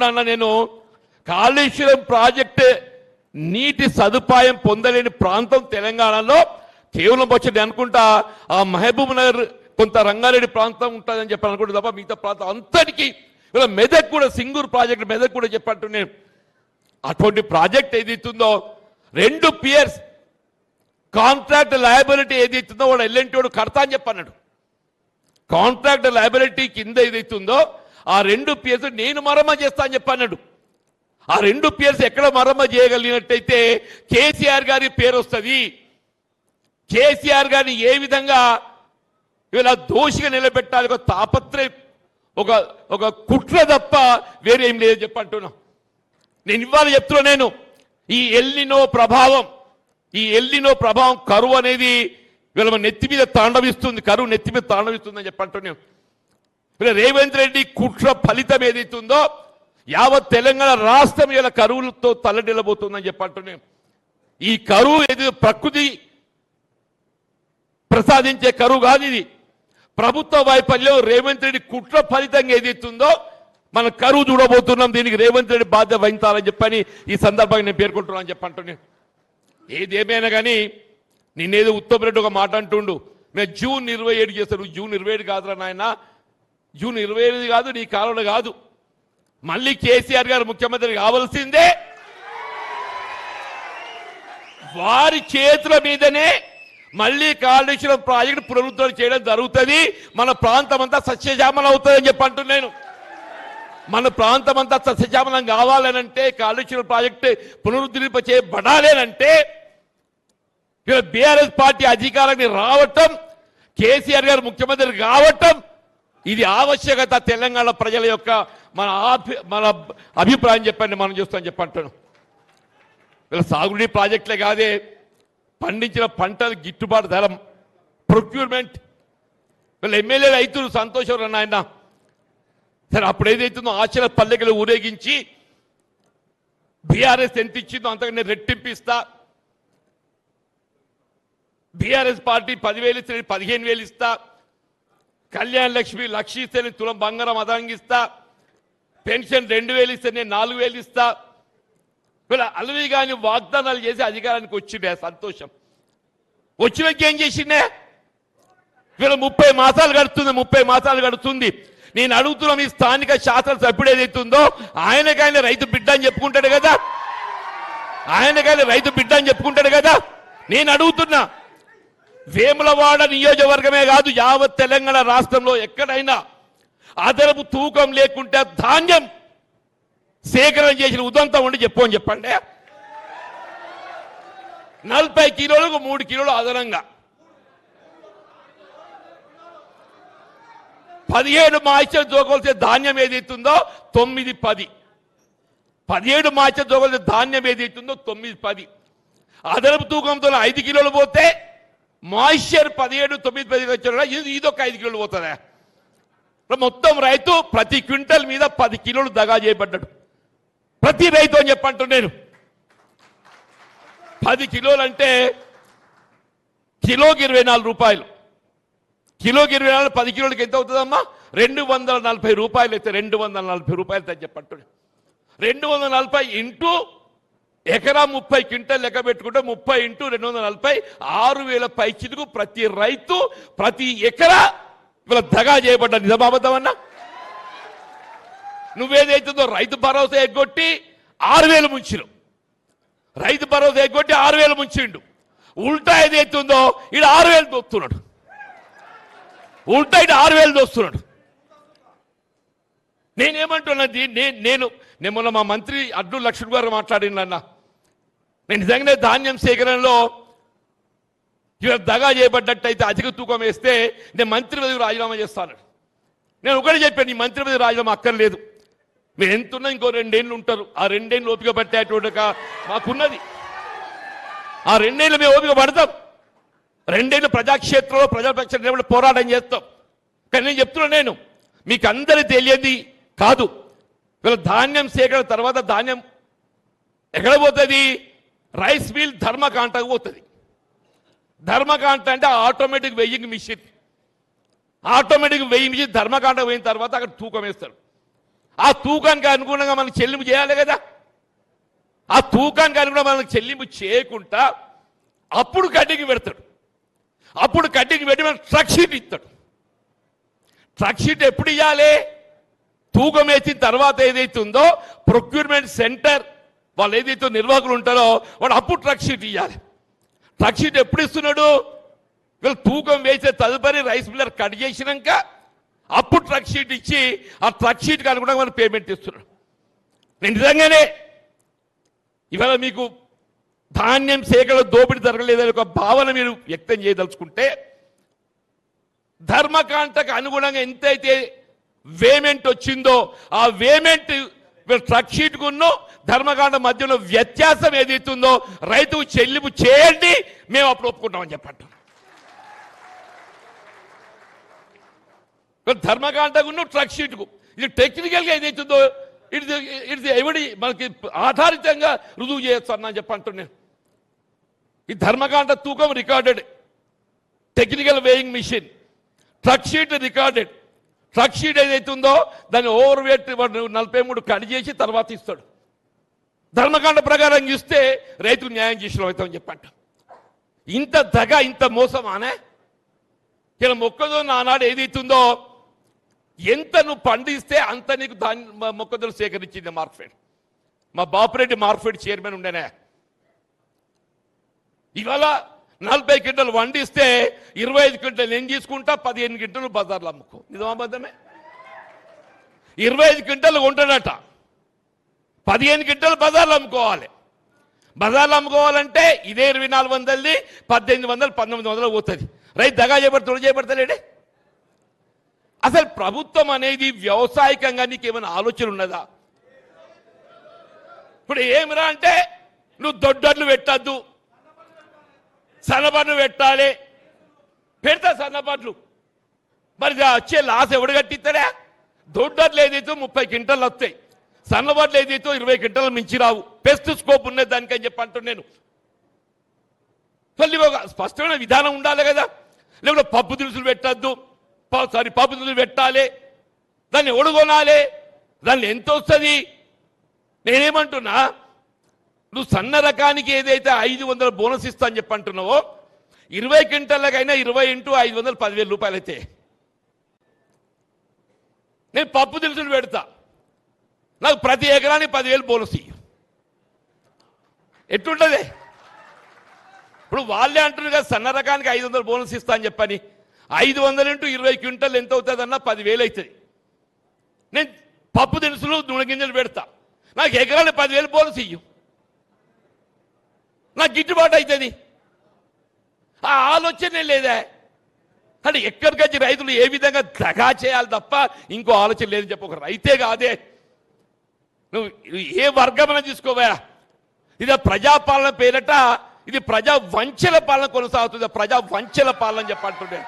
ఏమంటున్నా నేను కాళేశ్వరం ప్రాజెక్టు నీటి సదుపాయం పొందలేని ప్రాంతం తెలంగాణలో కేవలం వచ్చేది అనుకుంటా ఆ మహబూబ్ నగర్ కొంత రంగారెడ్డి ప్రాంతం ఉంటుందని చెప్పి అనుకుంటా తప్ప మిగతా ప్రాంతం అంతటికీ ఇలా మెదక్ కూడా సింగూరు ప్రాజెక్టు మెదక్ కూడా చెప్పట్టు నేను అటువంటి ప్రాజెక్ట్ ఏదైతుందో 2 పియర్స్ కాంట్రాక్ట్ లయబిలిటీ ఏదైతుందో వాడు ఎల్ఎన్టీ వాడు కడతా అని చెప్పన్నాడు. కాంట్రాక్ట్ లయబిలిటీ కింద ఏదైతుందో ఆ 2 పియర్స్ నేను మరమ్మ చేస్తా అని చెప్పన్నాడు. ఆ 2 పియర్స్ ఎక్కడ మరమ్మ చేయగలిగినట్టయితే కేసీఆర్ గారి పేరు వస్తుంది. కేసీఆర్ గారిని ఏ విధంగా ఇలా దోషిగా నిలబెట్టాలి ఒక తాపత్రయం ఒక కుట్ర తప్ప వేరే ఏం లేదని చెప్పంటున్నా. నేను ఇవాళ చెప్తున్నా నేను ఈ ఎల్నినో ప్రభావం కరువు అనేది వీళ్ళ నెత్తి మీద తాండవిస్తుంది. కరువు నెత్తి మీద తాండవిస్తుందని చెప్పంటున్నాను. రేవంత్ రెడ్డి కుట్ర ఫలితం ఏదైతుందో యావత్ తెలంగాణ రాష్ట్రం ఇలా కరువులతో తల్లడిల్లబోతుందని చెప్పంటున్నాను. ఈ కరువు ఏది ప్రకృతి ప్రసాదించే కరువు కాదు, ఇది ప్రభుత్వ వైఫల్యం రేవంత్ రెడ్డి కుట్ర ఫలితంగా ఏదైతుందో మన కరువు చూడబోతున్నాం. దీనికి రేవంత్ రెడ్డి బాధ్యత వహించాలని చెప్పని ఈ సందర్భంగా నేను పేర్కొంటున్నాను చెప్పంటున్నాను. ఏదేమైనా కానీ నిన్నేదో ఉత్తమ్ రెడ్డి ఒక మాట అంటుండు, మేము జూన్ 27 చేస్తాను. జూన్ 27 కాదురా నాయన, జూన్ 27 కాదు, నీ కాలంలో కాదు. మళ్ళీ కేసీఆర్ గారు ముఖ్యమంత్రి కావాల్సిందే. వారి చేతుల మీదనే మళ్ళీ కాళేశ్వరం ప్రాజెక్టు పునరుద్ధరణ చేయడం జరుగుతుంది. మన ప్రాంతం అంతా సస్యశ్యామలం అవుతుందని చెప్పి అంటున్నాను. మన ప్రాంతం అంతా సస్యశ్యామలం కావాలనంటే కాళేశ్వరం ప్రాజెక్టు పునరుద్ధరింప చేయబడాలేనంటే బీఆర్ఎస్ పార్టీ అధికారానికి రావటం, కేసీఆర్ గారు ముఖ్యమంత్రి కావటం ఇది ఆవశ్యకత. తెలంగాణ ప్రజల యొక్క మన అభిప్రాయం చెప్పండి, మనం చూస్తామని చెప్పంటాను. వీళ్ళ సాగునీటి ప్రాజెక్టులే కాదే, పండించిన పంటలు గిట్టుబాటు ధర, ప్రొక్యూర్మెంట్. వీళ్ళ ఎమ్మెల్యే రైతులు సంతోషం నాయన. సరే అప్పుడు ఏదైతుందో ఆశల పల్లెకలు ఊరేగించి బీఆర్ఎస్ ఎంత ఇచ్చిందో అంతకంటే రెట్టింపిస్తా, బీఆర్ఎస్ పార్టీ 10,000 ఇస్తే 15,000 ఇస్తా, కళ్యాణ్ లక్ష్మి లక్ష ఇస్తే నేను తులం బంగారం అదనంగిస్తా, పెన్షన్ 2,000 ఇస్తే నేను 4,000 ఇస్తా. వీళ్ళ అలవి కానీ వాగ్దానాలు చేసి అధికారానికి వచ్చిండే సంతోషం. వచ్చినాక ఏం చేసిండే? వీళ్ళ 30 మాసాలు గడుతుంది. నేను అడుగుతున్న మీ స్థానిక శాసనసభ్యుడు ఏదైతుందో ఆయనకైనా రైతు బిడ్డ అని చెప్పుకుంటాడు కదా, నేను అడుగుతున్నా. వేములవాడ నియోజకవర్గమే కాదు, యావత్ తెలంగాణ రాష్ట్రంలో ఎక్కడైనా అదనపు తూకం లేకుంటే ధాన్యం సేకరణ చేసిన ఉదంతం ఉండి చెప్పండి. 40 కిలోలకు 3 కిలోలు అదనంగా 17 మాయిశ్చర్ తూకవలసిన ధాన్యం ఏదైతుందో 9-10, 17 మాయిశ్చర్ తూకవలసిన ధాన్యం ఏదైతుందో 9-10, అదనపు తూకంతో 5 కిలోలు పోతే మాయిశ్చర్ 17, 9, 10 వచ్చారు. ఇదొక 5 కిలోలు పోతుందా? మొత్తం రైతు ప్రతి క్వింటల్ మీద 10 కిలోలు దగా చేయబడ్డాడు. ప్రతి రైతు అని చెప్పంటు నేను 10 కిలోలు అంటే కిలోకి 24 రూపాయలు. కిలోకి 24, 10 కిలోలకి ఎంత అవుతుందమ్మా? 240 రూపాయలు అయితే 240 రూపాయలు అని చెప్పంటు. 240 ఇంటూ ఎకరా 30 క్వింటల్ లెక్క పెట్టుకుంటే 30 ఇంటూ 240 6,000 పైచిలకు ప్రతి రైతు ప్రతి ఎకరా ఇవాళ దగా చేయబడ్డా. నిజమాబద్దమన్నా? నువ్వేదైతుందో రైతు భరోసా ఎగ్గొట్టి 6,000 ముంచిరు, రైతు భరోసా ఎగ్గొట్టి 6,000 ముంచిండు. ఉల్టా ఏదైతుందో ఇడు 6,000 దోస్తున్నాడు, ఉల్టా ఇటు 6,000 దోస్తున్నాడు. నేనేమంటున్నది, నేను మొన్న మా మంత్రి అడ్డు లక్ష్మణ్ గారు మాట్లాడినన్నా, నేను నిజంగానే ధాన్యం సేకరణలో ఇవాళ దగా చేయబడ్డట్టయితే అధిక తూకం వేస్తే నేను మంత్రి పదవి రాజీనామా చేస్తాను. నేను ఒకటి చెప్పాను, ఈ మంత్రి పదవి రాజీనామా అక్కర్లేదు, మీరు ఎంతున్నా ఇంకో 2 ఏళ్ళు ఉంటారు. ఆ 2 ఏళ్ళు ఓపిక పట్టేటువంటి మాకున్నది. ఆ 2 ఏళ్ళు మేము ఓపిక పడతాం. 2 ఏళ్ళు ప్రజాక్షేత్రంలో ప్రజాపక్ష పోరాటం చేస్తాం. కానీ నేను చెప్తున్నా, మీకు అందరికీ తెలియదు కాదు, వీళ్ళ ధాన్యం సేకరణ తర్వాత ధాన్యం ఎక్కడ పోతుంది? రైస్ మిల్ ధర్మకాంటకు పోతుంది. ధర్మకాంట అంటే automatic weighing machine, automatic weighing machine ధర్మకాంటకు పోయిన తర్వాత అక్కడ తూకం వేస్తారు. ఆ తూకానికి అనుగుణంగా మనకు చెల్లింపు చేయాలి కదా. ఆ తూకానికి అనుగుణంగా మనకు చెల్లింపు చేయకుండా అప్పుడు కడ్డీకి పెడతాడు. అప్పుడు కడ్డీకి పెట్టి మనకు ట్రక్ షీట్ ఇస్తాడు. ట్రక్ షీట్ ఎప్పుడు ఇవ్వాలి? తూకం వేసిన తర్వాత ఏదైతే ఉందో ప్రొక్యూర్మెంట్ సెంటర్ వాళ్ళు ఏదైతే నిర్వాహకులు ఉంటారో వాడు అప్పుడు ట్రక్ షీట్ ఇవ్వాలి. ట్రక్ షీట్ ఎప్పుడు ఇస్తున్నాడు? వీళ్ళు తూకం వేసే తదుపరి రైస్ మిల్లర్ కట్ చేసినాక అప్పుడు ట్రక్ షీట్ ఇచ్చి ఆ ట్రక్ షీట్కి అనుగుణంగా మనం పేమెంట్ ఇస్తున్నాడు. నేను నిజంగానే ఇవాళ మీకు ధాన్యం సేకరణ దోపిడీ జరగలేదని ఒక భావన మీరు వ్యక్తం చేయదలుచుకుంటే ధర్మకాంటకు అనుగుణంగా ఎంతైతే వేమెంట్ వచ్చిందో ఆ వేమెంట్ ట్రక్ షీట్కు ధర్మకాండ మధ్యలో వ్యత్యాసం ఏదైతుందో రైతుకు చెల్లింపు చేయండి, మేము అప్పుడు ఒప్పుకుంటామని చెప్పండి. ధర్మకాండకు ట్రక్ షీట్కు ఇది టెక్నికల్గా ఏదైతుందో ఇది ఎవడి మనకి ఆధారితంగా రుజువు చేయొచ్చు అన్నా చెప్పంటున్నాను. ఈ ధర్మకాండ తూకం recorded, technical weighing machine, truck sheet recorded. Truck sheet ఏదైతుందో దాన్ని ఓవర్ వెయిట్ 43 కట్ చేసి తర్వాత ఇస్తాడు. ధర్మకాండ ప్రకారం ఇస్తే రైతుకు న్యాయం చేసిన అవుతామని చెప్పంట. ఇంత దగ, ఇంత మోసం అనే ఇలా మొక్కజొన్న ఆనాడు ఏదైతుందో ఎంత నువ్వు పండిస్తే అంత నీకు మొక్కజొన్న సేకరించింది మార్కెట్. మా బాపురెడ్డి మార్కెట్ చైర్మన్ ఉండేనే. ఇవాళ 40 క్వింటలు వండిస్తే 25 క్వింటలు నేను తీసుకుంటా, 15 క్వింటలు బజార్లో అమ్ముకో. నిజమాబద్ధమే. 25 క్వింటలు కొంటాడట, 15 క్వింటలు బజార్లో అమ్ముకోవాలి. బజార్లో అమ్ముకోవాలంటే ఇదే 2400ది 1800 1900 పోతుంది. రైతు దగా చేయబడతాడే. అసలు ప్రభుత్వం అనేది వ్యవసాయకంగా నీకు ఏమైనా ఆలోచన ఉన్నదా? ఇప్పుడు ఏమిరా అంటే నువ్వు దొడ్డర్లు పెట్టద్దు, సన్నబడ్లు పెట్టాలి. పెడతా సన్నబడ్లు, మరి వచ్చే లాస్ ఎవడు కట్టిస్తాడా? దొడ్డర్లు ఏదైతే 30 క్వింటలు వస్తాయి, సన్నబడ్లు ఏదైతే 20 క్వింటలు మించి రావు. పెస్ట్ స్కోప్ ఉన్నది దానికని చెప్పి అంటున్నాను. మళ్ళీ ఒక స్పష్టమైన విధానం ఉండాలి కదా. లేకుంటే పప్పు దినుసులు పెట్టద్దు, పప్పు దినుసులు పెట్టాలి, దాన్ని ఎవడు కొనాలి, దాన్ని ఎంత వస్తుంది? నేనేమంటున్నా, నువ్వు సన్న రకానికి ఏదైతే 500 బోనస్ ఇస్తా అని చెప్పి అంటున్నావో 20 క్వింటల్లకైనా 20 × 500 10,000 రూపాయలు అయితే నేను పప్పు దినుసులు పెడతా, నాకు ప్రతి ఎకరానికి 10,000 బోనస్ ఇయ్యి. ఎట్లుంటుంది? ఇప్పుడు వాళ్ళే అంటున్నారు కదా సన్న రకానికి 500 బోనస్ ఇస్తా అని చెప్పని. 500 × 20 క్వింటల్ ఎంత అవుతుందన్నా 10,000 అవుతుంది. నేను పప్పు దినుసులు నూనె గింజలు పెడతా, నాకు ఎకరానికి 10,000 బోనస్ ఇయ్యు, నాకు గిట్టుబాటు అవుతుంది. ఆ ఆలోచనే లేదా? అంటే ఎక్కడికొచ్చి రైతులు ఏ విధంగా దగా చేయాలి తప్ప ఇంకో ఆలోచన లేదని చెప్పి ఒక రైతే కాదే, నువ్వు ఏ వర్గమన తీసుకోవా. ఇది ప్రజాపాలన పేరట ఇది ప్రజా వంచల పాలన కొనసాగుతుంది. ప్రజా వంచల పాలన చెప్పంటుండే.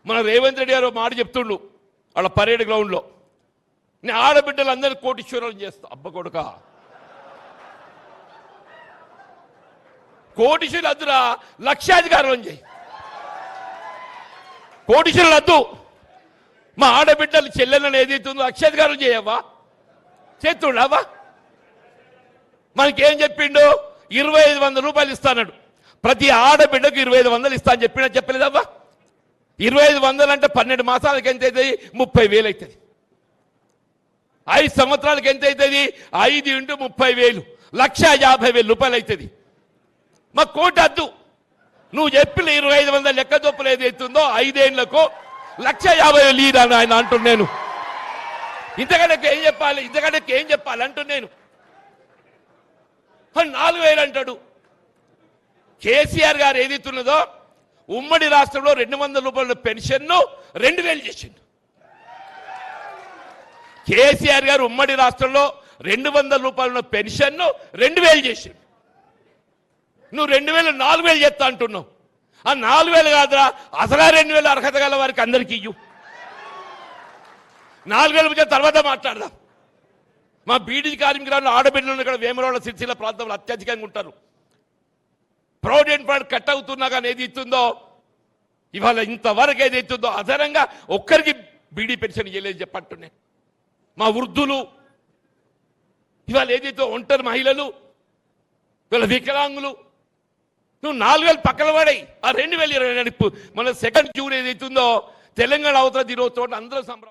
మన రేవంత్ రెడ్డి గారు మాట చెప్తుండు వాళ్ళ పరేడ్ గ్రౌండ్లో, నేను ఆడబిడ్డలందరినీ కోటీశ్వరాలు చేస్తా. అబ్బ కొడుక, కోటీశ్వరులు వద్దురా, లక్షాధికారులను చేయి. కోటీశ్వరులు వద్దు, మా ఆడబిడ్డలు చెల్లెలను ఏదైతుందో లక్షాధికారులు చేయవా? చేస్తుండవా? మనకేం చెప్పిండు? 2,500 రూపాయలు ఇస్తాడు. ప్రతి ఆడబిడ్డకు 2,500 ఇస్తా అని చెప్పలేదవ్వా? 2,500 అంటే 12 మాసాలకి ఎంత అవుతుంది? 30,000 అవుతుంది. 5 సంవత్సరాలకి ఎంత అవుతుంది? 5 × 30,000 1,50,000 రూపాయలు అవుతుంది. మా కోటి వద్దు, నువ్వు చెప్పిన 2,500 లెక్క చొప్పులు ఏదైతుందో 5 ఏళ్లకు 1,50,000 లీడ్ అని ఆయన అంటున్నాను. ఇంతకంటే ఏం చెప్పాలి? ఇంతకంటే ఏం చెప్పాలి అంటున్నాను. 4,000 అంటాడు. కేసీఆర్ గారు ఏదైతున్నదో ఉమ్మడి రాష్ట్రంలో 200 రూపాయల పెన్షన్ను 2,000 చేసిండు. కేసీఆర్ గారు ఉమ్మడి రాష్ట్రంలో 200 రూపాయల పెన్షన్ను 2,000 చేసిండు. నువ్వు 2,000 4,000 చేస్తా అంటున్నావు. ఆ 4,000 కాదురా, అసలు 2,000 అర్హత గల వారికి అందరికీ ఇయ్యు. 4,000 వచ్చే తర్వాత మాట్లాడదాం. మా బీడీ కార్మికులను ఆడబిడ్డలను ఇక్కడ వేమరాళ్ళ సిరిసిల్ల ప్రాంతంలో అత్యధికంగా ఉంటారు. ప్రొవిడెంట్ ఫండ్ కట్ అవుతున్నా కానీ ఏది ఇస్తుందో ఇవాళ ఇంతవరకు ఏది ఇస్తుందో అదనంగా ఒక్కరికి బీడీ పెన్షన్ ఇవ్వలేదు చెప్పంటున్నాయి. మా వృద్ధులు ఇవాళ ఏదైతే ఒంటరి మహిళలు, వీళ్ళ వికలాంగులు, నువ్వు 4,000 పక్కన పడాయి. ఆ 2020 మన 2 జూన్ ఏదైతుందో తెలంగాణ అవతల దినోత్సవం అందరూ సంబరం.